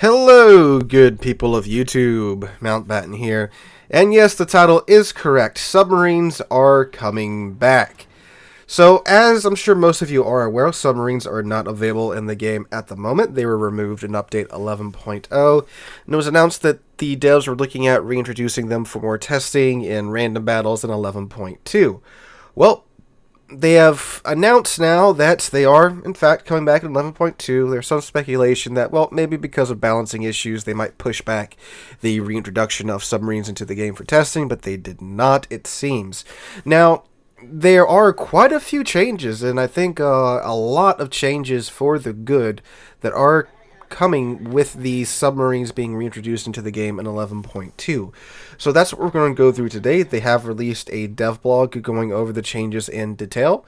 Hello, good people of YouTube. Mountbatten here. And yes, the title is correct. Submarines are coming back. So, as I'm sure most of you are aware, submarines are not available in the game at the moment. They were removed in Update 11.0, and it was announced that the devs were looking at reintroducing them for more testing in random battles in 11.2. Well, they have announced now that they are, in fact, coming back in 11.2. There's some speculation that, well, maybe because of balancing issues, they might push back the reintroduction of submarines into the game for testing, but they did not, it seems. Now, there are quite a few changes, and I think a lot of changes for the good that are coming with the submarines being reintroduced into the game in 11.2. So that's what we're going to go through today. They have released a dev blog going over the changes in detail.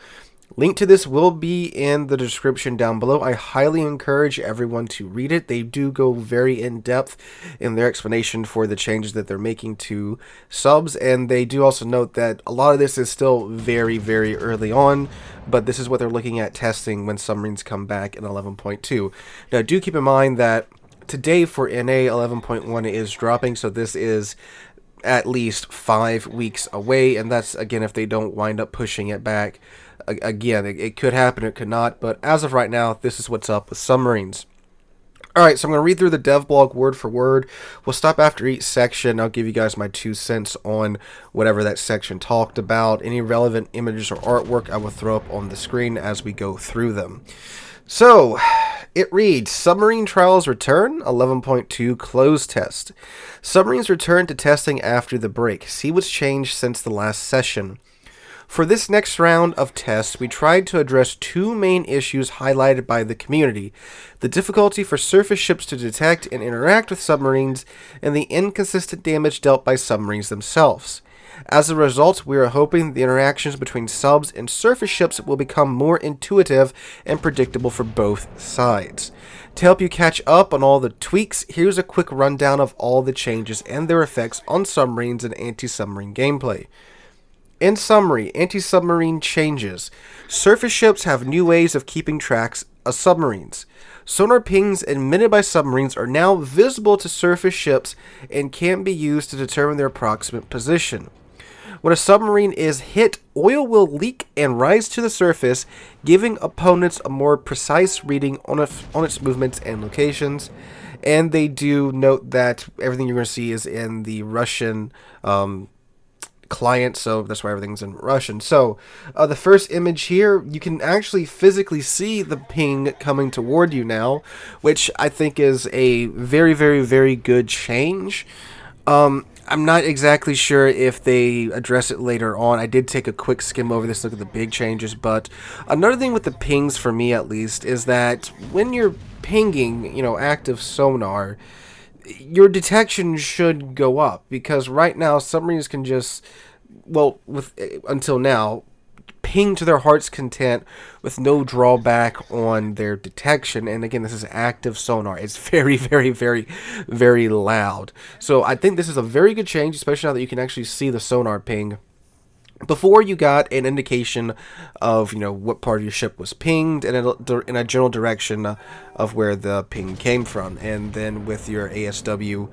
Link to this will be in the description down below. I highly encourage everyone to read it. They do go very in-depth in their explanation for the changes that they're making to subs, and they do also note that a lot of this is still very, very early on, but this is what they're looking at testing when submarines come back in 11.2. Now, do keep in mind that today for NA 11.1 is dropping, so this is at least 5 weeks away, and that's, again, if they don't wind up pushing it back. Again, it could happen, it could not, but as of right now, this is what's up with submarines. Alright, so I'm going to read through the dev blog word for word. We'll stop after each section. I'll give you guys my 2 cents on whatever that section talked about. Any relevant images or artwork I will throw up on the screen as we go through them. So, it reads, Submarine Trials Return, 11.2 Closed Test. Submarines return to testing after the break. See what's changed since the last session. For this next round of tests, we tried to address 2 main issues highlighted by the community: the difficulty for surface ships to detect and interact with submarines, and the inconsistent damage dealt by submarines themselves. As a result, we are hoping the interactions between subs and surface ships will become more intuitive and predictable for both sides. To help you catch up on all the tweaks, here's a quick rundown of all the changes and their effects on submarines and anti-submarine gameplay. In summary, anti-submarine changes. Surface ships have new ways of keeping tracks of submarines. Sonar pings emitted by submarines are now visible to surface ships and can be used to determine their approximate position. When a submarine is hit, oil will leak and rise to the surface, giving opponents a more precise reading on its movements and locations. And they do note that everything you're going to see is in the Russian client, so that's why everything's in Russian. So the first image here, you can actually physically see the ping coming toward you now, which I think is a very, very, very good change. I'm not exactly sure if they address it later on. I did take a quick skim over this, look at the big changes, but another thing with the pings, for me at least, is that when you're pinging, active sonar, your detection should go up, because right now submarines can just, until now, ping to their heart's content with no drawback on their detection. And again, this is active sonar. It's very, very, very, very loud. So I think this is a very good change, especially now that you can actually see the sonar ping. Before, you got an indication of, what part of your ship was pinged and in a general direction of where the ping came from. And then with your ASW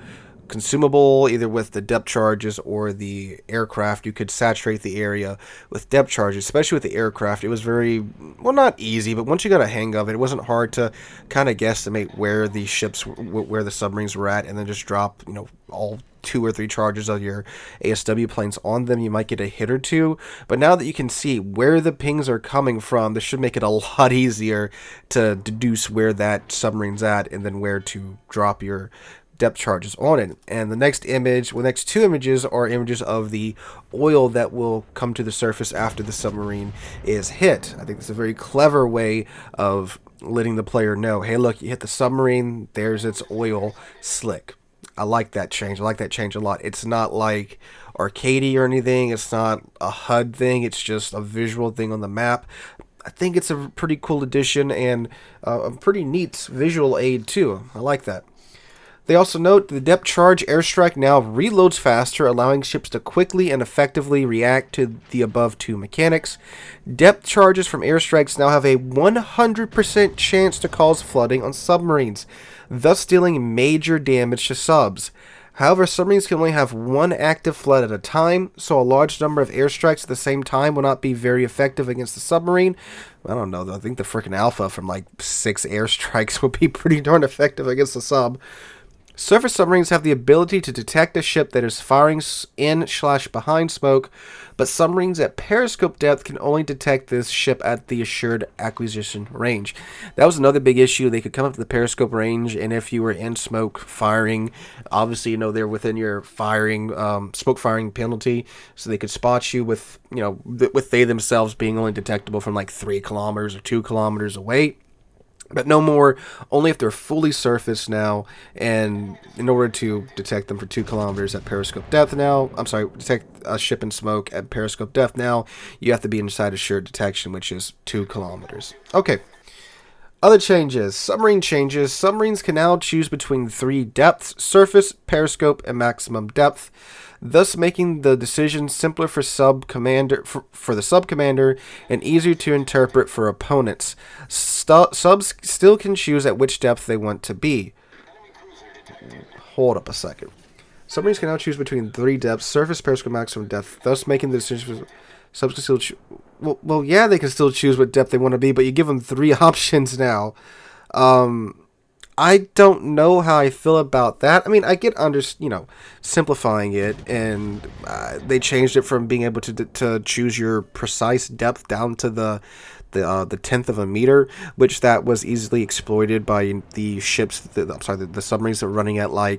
consumable, either with the depth charges or the aircraft, you could saturate the area with depth charges. Especially with the aircraft, it was very, not easy, but once you got a hang of it, it wasn't hard to kind of guesstimate where the ships, where the submarines were at, and then just drop, all 2 or 3 charges of your ASW planes on them. You might get a hit or 2, but now that you can see where the pings are coming from, this should make it a lot easier to deduce where that submarine's at and then where to drop your depth charges on it. And the next 2 images are images of the oil that will come to the surface after the submarine is hit. I think it's a very clever way of letting the player know, hey, look, you hit the submarine, there's its oil slick. I like that change. I like that change a lot. It's not like arcadey or anything. It's not a HUD thing. It's just a visual thing on the map. I think it's a pretty cool addition and a pretty neat visual aid too. I like that. They also note the depth charge airstrike now reloads faster, allowing ships to quickly and effectively react to the above 2 mechanics. Depth charges from airstrikes now have a 100% chance to cause flooding on submarines. thus dealing major damage to subs. However, submarines can only have one active flood at a time, so a large number of airstrikes at the same time will not be very effective against the submarine. I don't know, though. I think the frickin' Alpha from like 6 airstrikes would be pretty darn effective against the sub. Surface submarines have the ability to detect a ship that is firing in/behind smoke, but submarines at periscope depth can only detect this ship at the assured acquisition range. That was another big issue. They could come up to the periscope range, and if you were in smoke firing, obviously, they're within your firing, smoke firing penalty, so they could spot you with, with they themselves being only detectable from like 3 kilometers or 2 kilometers away. But no more, only if they're fully surfaced now, and in order to detect them for 2 kilometers at periscope depth now, detect a ship in smoke at periscope depth now, you have to be inside assured detection, which is 2 kilometers. Okay. Other changes. Submarine changes. Submarines can now choose between 3 depths: surface, periscope, and maximum depth, thus making the decision simpler for the sub commander and easier to interpret for opponents. Subs still can choose at which depth they want to be. Hold up a second. Submarines can now choose between 3 depths: surface, periscope, maximum depth, thus making the decision for subs can still choose. Well, yeah, they can still choose what depth they want to be, but you give them 3 options now. I don't know how I feel about that. I mean, I get simplifying it, and they changed it from being able to choose your precise depth down to the 10th of a meter, which that was easily exploited by the ships. The submarines that were running at I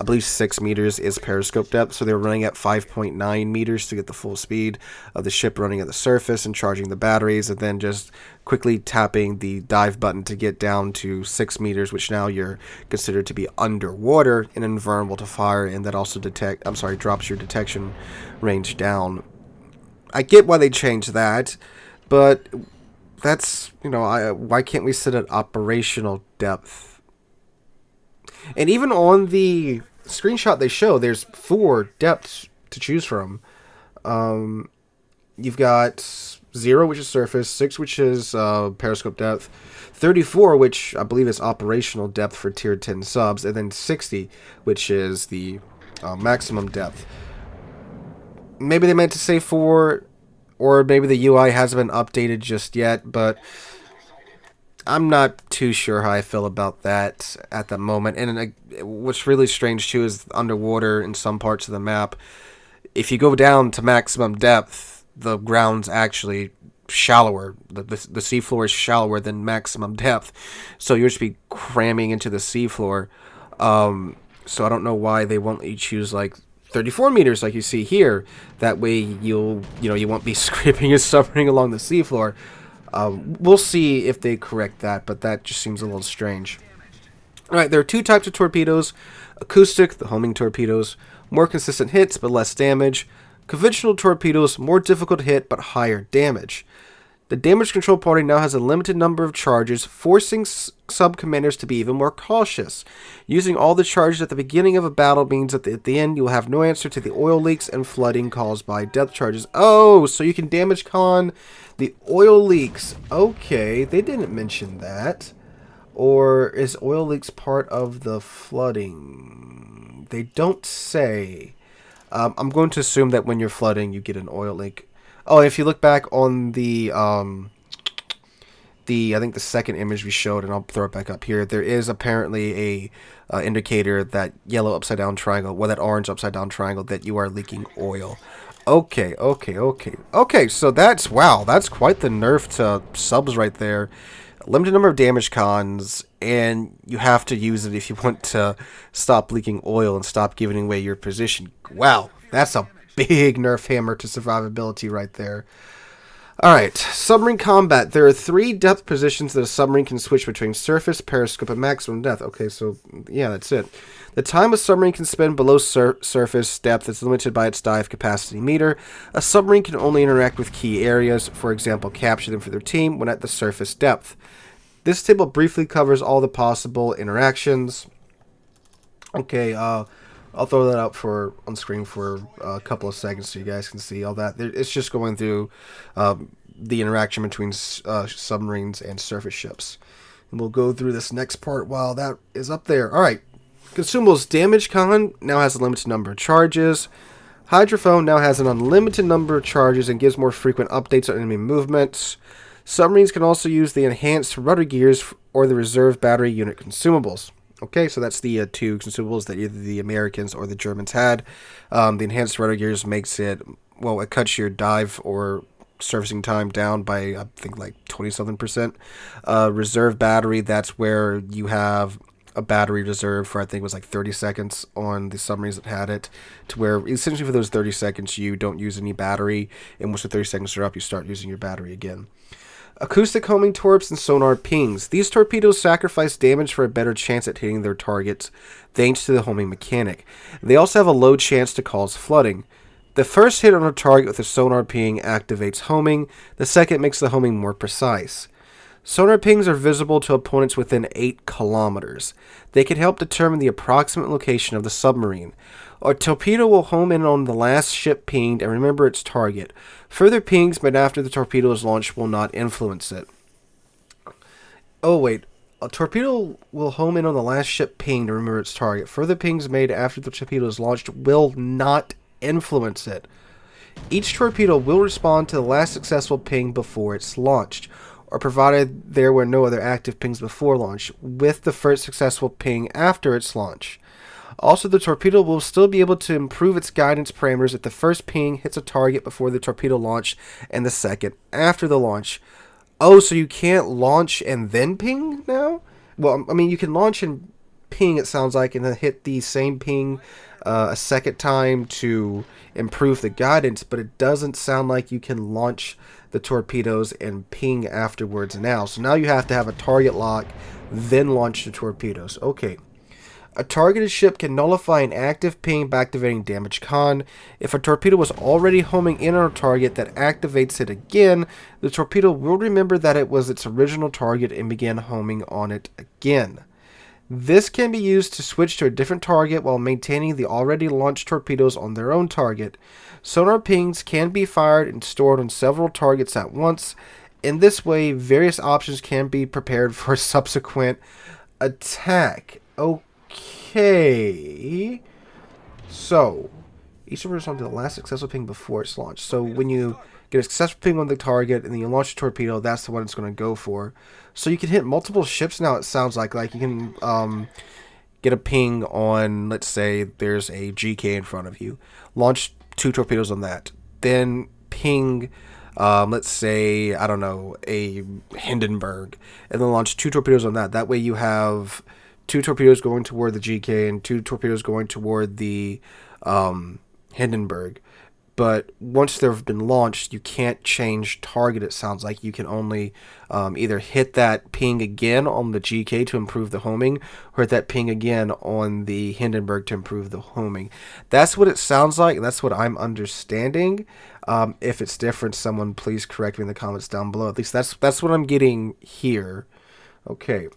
believe 6 meters is periscope depth, so they were running at 5.9 meters to get the full speed of the ship running at the surface and charging the batteries, and then just quickly tapping the dive button to get down to 6 meters, which now you're considered to be underwater and invulnerable to fire, and that also drops your detection range down. I get why they changed that, but that's, why can't we sit at operational depth? And even on the screenshot they show, there's 4 depths to choose from. You've got 0, which is surface, 6, which is periscope depth, 34, which I believe is operational depth for tier 10 subs, and then 60, which is the maximum depth. Maybe they meant to say 4, or maybe the UI hasn't been updated just yet, but I'm not too sure how I feel about that at the moment. And what's really strange, too, is underwater in some parts of the map, if you go down to maximum depth, the ground's actually shallower. The seafloor is shallower than maximum depth, so you'll just be cramming into the seafloor. So I don't know why they won't let you choose 34 meters like you see here. That way you won't be scraping your submarine along the seafloor. We'll see if they correct that, but that just seems a little strange. Alright, there are 2 types of torpedoes: acoustic, the homing torpedoes, more consistent hits but less damage; conventional torpedoes, more difficult to hit but higher damage. The damage control party now has a limited number of charges, forcing sub-commanders to be even more cautious. Using all the charges at the beginning of a battle means that at the end you will have no answer to the oil leaks and flooding caused by depth charges. Oh, so you can damage con the oil leaks. Okay, they didn't mention that. Or is oil leaks part of the flooding? They don't say. I'm going to assume that when you're flooding, you get an oil leak. Oh, if you look back on the I think the second image we showed, and I'll throw it back up here, there is apparently a indicator, that yellow upside down triangle, or that orange upside down triangle, that you are leaking oil. Okay, so that's quite the nerf to subs right there. Limited number of damage cons, and you have to use it if you want to stop leaking oil and stop giving away your position. Wow, that's a big nerf hammer to survivability right there. Alright, Submarine Combat. There are 3 depth positions that a submarine can switch between: surface, periscope, and maximum depth. Okay, so yeah, that's it. The time a submarine can spend below surface depth is limited by its dive capacity meter. A submarine can only interact with key areas, for example, capture them for their team, when at the surface depth. This table briefly covers all the possible interactions. Okay, I'll throw that up on screen for a couple of seconds so you guys can see all that. It's just going through the interaction between submarines and surface ships. And we'll go through this next part while that is up there. Alright. Consumables damage con now has a limited number of charges. Hydrophone now has an unlimited number of charges and gives more frequent updates on enemy movements. Submarines can also use the enhanced rudder gears or the reserve battery unit consumables. Okay, so that's the two consumables that either the Americans or the Germans had. The enhanced rudder gears makes it, well, it cuts your dive or servicing time down by, I think, like 20-something%. Reserve battery, that's where you have a battery reserved for, I think it was like 30 seconds on the submarines that had it, to where essentially for those 30 seconds you don't use any battery, and once the 30 seconds are up, you start using your battery again. Acoustic homing torps and sonar pings. These torpedoes sacrifice damage for a better chance at hitting their targets, thanks to the homing mechanic. They also have a low chance to cause flooding. The first hit on a target with a sonar ping activates homing. The second makes the homing more precise. Sonar pings are visible to opponents within 8 kilometers. They can help determine the approximate location of the submarine. A torpedo will home in on the last ship pinged and remember its target. Further pings made after the torpedo is launched will not influence it. Oh wait, a torpedo will home in on the last ship pinged and remember its target. Further pings made after the torpedo is launched will not influence it. Each torpedo will respond to the last successful ping before it's launched, or provided there were no other active pings before launch, with the first successful ping after its launch. Also, the torpedo will still be able to improve its guidance parameters if the first ping hits a target before the torpedo launch and the second after the launch. Oh, so you can't launch and then ping now? Well, I mean, you can launch and ping, it sounds like, and then hit the same ping a second time to improve the guidance, but it doesn't sound like you can launch the torpedoes and ping afterwards now. So now you have to have a target lock, then launch the torpedoes. Okay. A targeted ship can nullify an active ping by activating damage con. If a torpedo was already homing in on a target that activates it again, the torpedo will remember that it was its original target and begin homing on it again. This can be used to switch to a different target while maintaining the already launched torpedoes on their own target. Sonar pings can be fired and stored on several targets at once. In this way, various options can be prepared for subsequent attack. Okay. So, each of responds to the last successful ping before it's launched. So when you get a successful ping on the target and then you launch a torpedo, that's the one it's going to go for. So you can hit multiple ships now, it sounds like. Like you can get a ping on, let's say there's a GK in front of you. Launch 2 torpedoes on that. Then ping, let's say, I don't know, a Hindenburg. And then launch 2 torpedoes on that. That way you have 2 torpedoes going toward the GK and 2 torpedoes going toward the Hindenburg. But once they've been launched, you can't change target, it sounds like. You can only either hit that ping again on the GK to improve the homing, or hit that ping again on the Hindenburg to improve the homing. That's what it sounds like. That's what I'm understanding. If it's different, someone please correct me in the comments down below. At least that's what I'm getting here. Okay.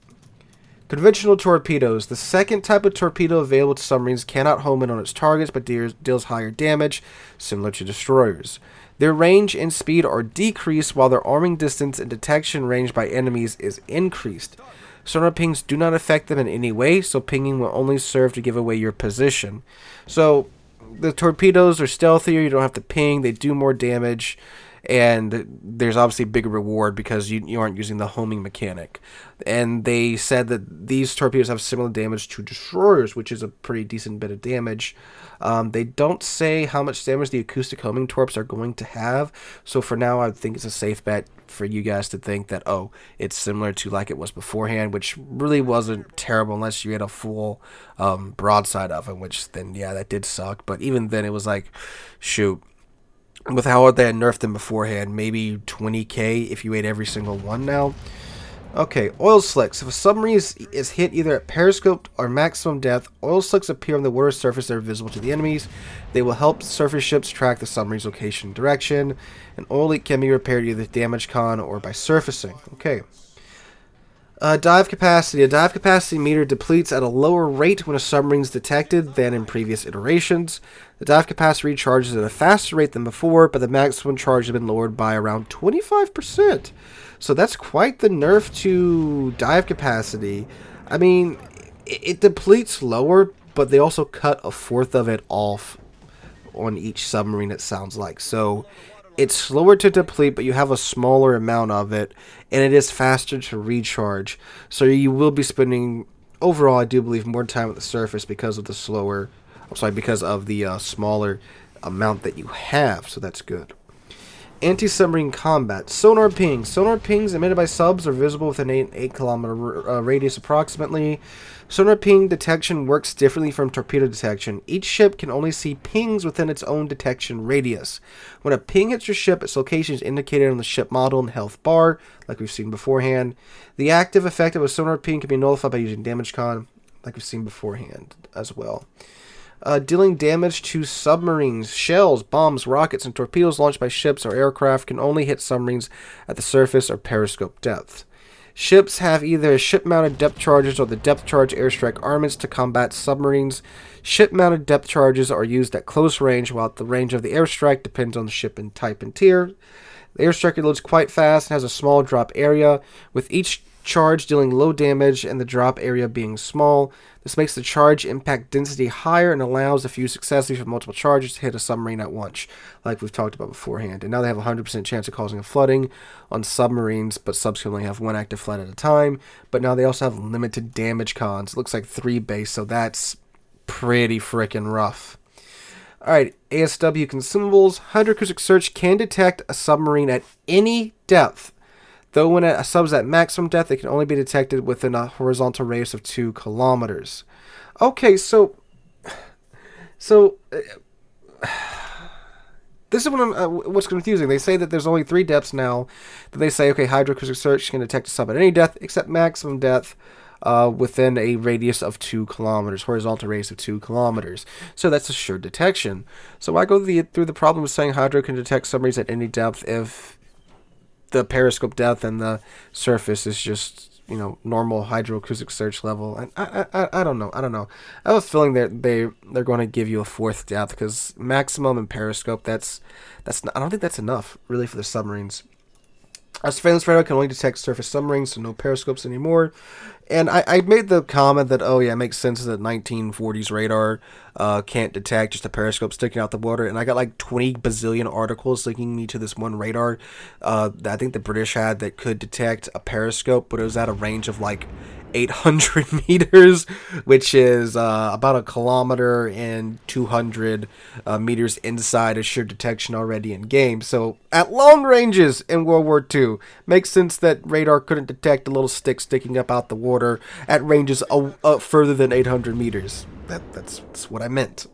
Conventional torpedoes. The second type of torpedo available to submarines cannot home in on its targets, but deals higher damage, similar to destroyers. Their range and speed are decreased, while their arming distance and detection range by enemies is increased. Sonar pings do not affect them in any way, so pinging will only serve to give away your position. So, the torpedoes are stealthier, you don't have to ping, they do more damage, and there's obviously a bigger reward because you aren't using the homing mechanic. And they said that these torpedoes have similar damage to destroyers, which is a pretty decent bit of damage. They don't say how much damage the acoustic homing torps are going to have, so for now I think it's a safe bet for you guys to think that, oh, it's similar to like it was beforehand, which really wasn't terrible unless you had a full broadside of it, which then, yeah, that did suck. But even then it was like, shoot, with how they had nerfed them beforehand, maybe 20k if you ate every single one now. Okay, oil slicks. If a submarine is hit either at periscope or maximum depth, oil slicks appear on the water surface that are visible to the enemies. They will help surface ships track the submarine's location and direction. An oil leak can be repaired either damage con or by surfacing. Okay. Dive capacity. A dive capacity meter depletes at a lower rate when a submarine is detected than in previous iterations. The dive capacity recharges at a faster rate than before, but the maximum charge has been lowered by around 25%. So that's quite the nerf to dive capacity. I mean, it depletes lower, but they also cut a fourth of it off on each submarine, it sounds like. So it's slower to deplete, but you have a smaller amount of it, and it is faster to recharge. So you will be spending, overall, I do believe, more time at the surface because of the because of the smaller amount that you have. So that's good. Anti-Submarine Combat. Sonar pings. Sonar pings emitted by subs are visible within an 8 kilometer radius approximately. Sonar ping detection works differently from torpedo detection. Each ship can only see pings within its own detection radius. When a ping hits your ship, its location is indicated on the ship model and health bar, like we've seen beforehand. The active effect of a sonar ping can be nullified by using damage con, like we've seen beforehand as well. Dealing damage to submarines. Shells, bombs, rockets, and torpedoes launched by ships or aircraft can only hit submarines at the surface or periscope depth. Ships have either ship-mounted depth charges or the depth charge airstrike armaments to combat submarines. Ship-mounted depth charges are used at close range, while the range of the airstrike depends on the ship and type and tier. The airstrike reloads quite fast and has a small drop area, with each charge dealing low damage and the drop area being small. This makes the charge impact density higher and allows, if used successfully for multiple charges, to hit a submarine at once, like we've talked about beforehand. And now they have a 100% chance of causing a flooding on submarines, but subs can only have one active flood at a time. But now they also have limited damage cons. It looks like 3 base, so that's pretty freaking rough. Alright, ASW Consumables. Hydroacoustic search can detect a submarine at any depth. Though when a sub's at maximum depth, it can only be detected within a horizontal radius of 2 kilometers. Okay, so this is what's confusing. They say that there's only 3 depths now. Then they say, okay, hydroacoustic search can detect a sub at any depth except maximum depth within a radius of 2 kilometers, horizontal radius of 2 kilometers. So that's assured detection. So I go through the problem of saying hydro can detect submarines at any depth if the periscope depth and the surface is just, normal hydroacoustic search level. And I don't know. I have a feeling that they're going to give you a 4th depth, because maximum and periscope, that's not, I don't think that's enough really for the submarines. Our surveillance radar can only detect surface submarines, so no periscopes anymore. And I made the comment that, it makes sense that 1940s radar can't detect just a periscope sticking out the water. And I got like 20 bazillion articles linking me to this one radar that I think the British had that could detect a periscope, but it was at a range of like 800 meters, which is about 1 kilometer and 200 meters inside assured detection already in game. So at long ranges in World War II, makes sense that radar couldn't detect a little stick sticking up out the water at ranges further than 800 meters. That's what I meant.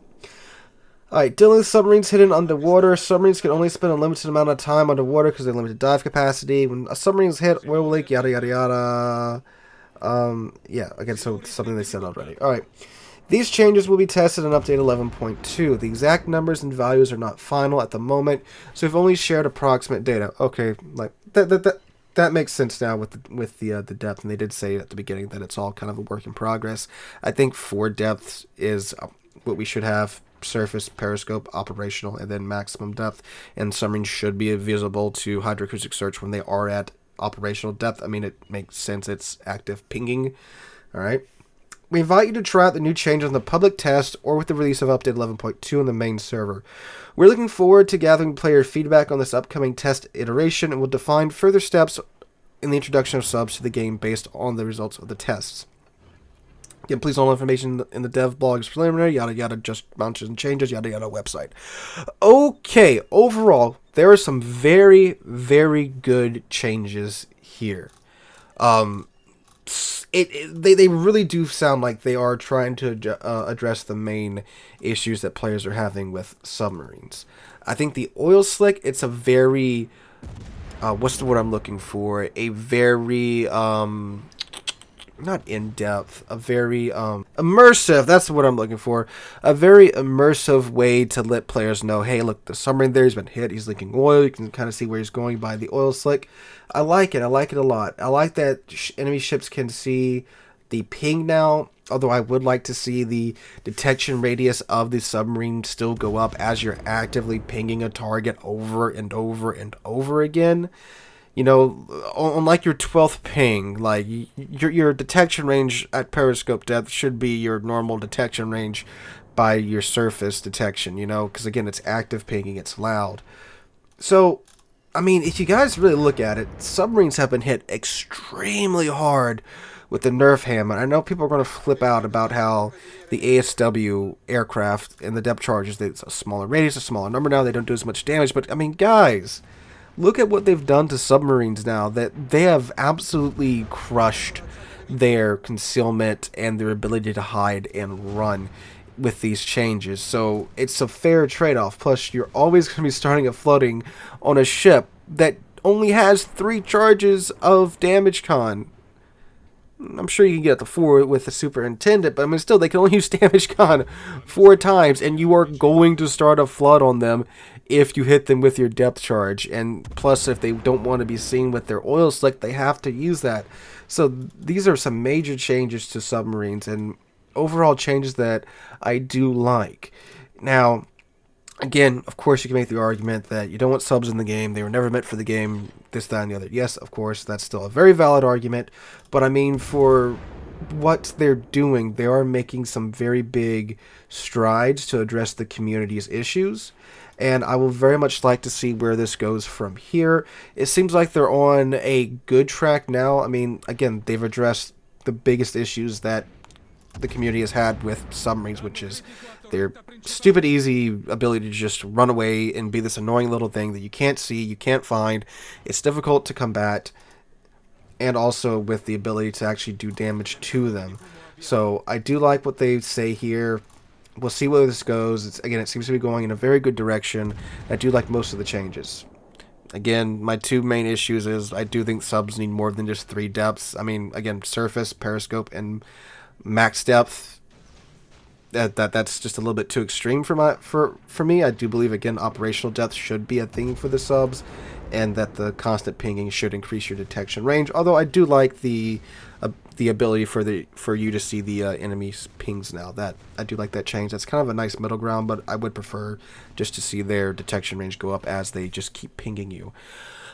Alright, dealing with submarines hidden underwater. Submarines can only spend a limited amount of time underwater because they have limited dive capacity. When a submarine is hit, oil leak, yada yada yada. Again, so it's something they said already. Alright. These changes will be tested in update 11.2. The exact numbers and values are not final at the moment, so we've only shared approximate data. Okay, like that makes sense now with the depth, and they did say at the beginning that it's all kind of a work in progress. I think 4 depths is what we should have: surface, periscope, operational, and then maximum depth. And submarines should be visible to hydroacoustic search when they are at operational depth. I mean, it makes sense. It's active pinging. All right. We invite you to try out the new changes on the public test or with the release of update 11.2 on the main server. We're looking forward to gathering player feedback on this upcoming test iteration, and will define further steps in the introduction of subs to the game based on the results of the tests. Again, please all information in the dev blog is preliminary, yada yada, just launches and changes, yada yada website. Okay, overall, there are some very, very good changes here. They really do sound like they are trying to address the main issues that players are having with submarines. I think the oil slick, it's a very, what's the word I'm looking for? A very, not in-depth, a very immersive, that's what I'm looking for. A very immersive way to let players know, hey, look, the submarine there, he's been hit, he's leaking oil, you can kind of see where he's going by the oil slick. I like it a lot. I like that enemy ships can see the ping now, although I would like to see the detection radius of the submarine still go up as you're actively pinging a target over and over and over again. You know, on like your 12th ping, like your detection range at periscope depth should be your normal detection range by your surface detection, you know, because again, it's active pinging, it's loud. So, I mean, if you guys really look at it, submarines have been hit extremely hard with the Nerf hammer. I know people are going to flip out about how the ASW aircraft and the depth charges, it's a smaller radius, a smaller number now, they don't do as much damage, but I mean, guys, look at what they've done to submarines now, that they have absolutely crushed their concealment and their ability to hide and run with these changes. So it's a fair trade-off. Plus, you're always going to be starting a floating on a ship that only has 3 charges of damage con. I'm sure you can get the 4 with the superintendent, but I mean, still, they can only use damage con 4 times, and you are going to start a flood on them if you hit them with your depth charge. And plus, if they don't want to be seen with their oil slick, they have to use that. So these are some major changes to submarines, and overall changes that I do like. Now, again, of course, you can make the argument that you don't want subs in the game. They were never meant for the game, this, that, and the other. Yes, of course, that's still a very valid argument. But I mean, for what they're doing, they are making some very big strides to address the community's issues. And I will very much like to see where this goes from here. It seems like they're on a good track now. I mean, again, they've addressed the biggest issues that the community has had with submarines, which is their stupid easy ability to just run away and be this annoying little thing that you can't see, you can't find, it's difficult to combat, and also with the ability to actually do damage to them. So I do like what they say here. We'll see where this goes. Again, it seems to be going in a very good direction. I do like most of the changes. Again, my 2 main issues is I do think subs need more than just 3 depths. I mean, again, surface, periscope, and max depth. That's just a little bit too extreme for me. I do believe, again, operational depth should be a thing for the subs, and that the constant pinging should increase your detection range. Although I do like the ability for you to see the enemy's pings now. That I do like that change. That's kind of a nice middle ground, but I would prefer just to see their detection range go up as they just keep pinging you.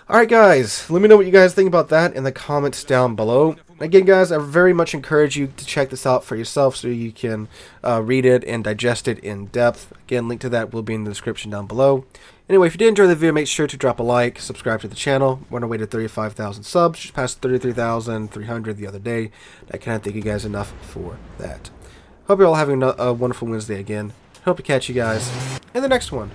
Alright guys, let me know what you guys think about that in the comments down below. Again guys, I very much encourage you to check this out for yourself so you can read it and digest it in depth. Again, link to that will be in the description down below. Anyway, if you did enjoy the video, make sure to drop a like, subscribe to the channel. We're on our way to 35,000 subs, just passed 33,300 the other day. I cannot thank you guys enough for that. Hope you're all having a wonderful Wednesday again. Hope to catch you guys in the next one.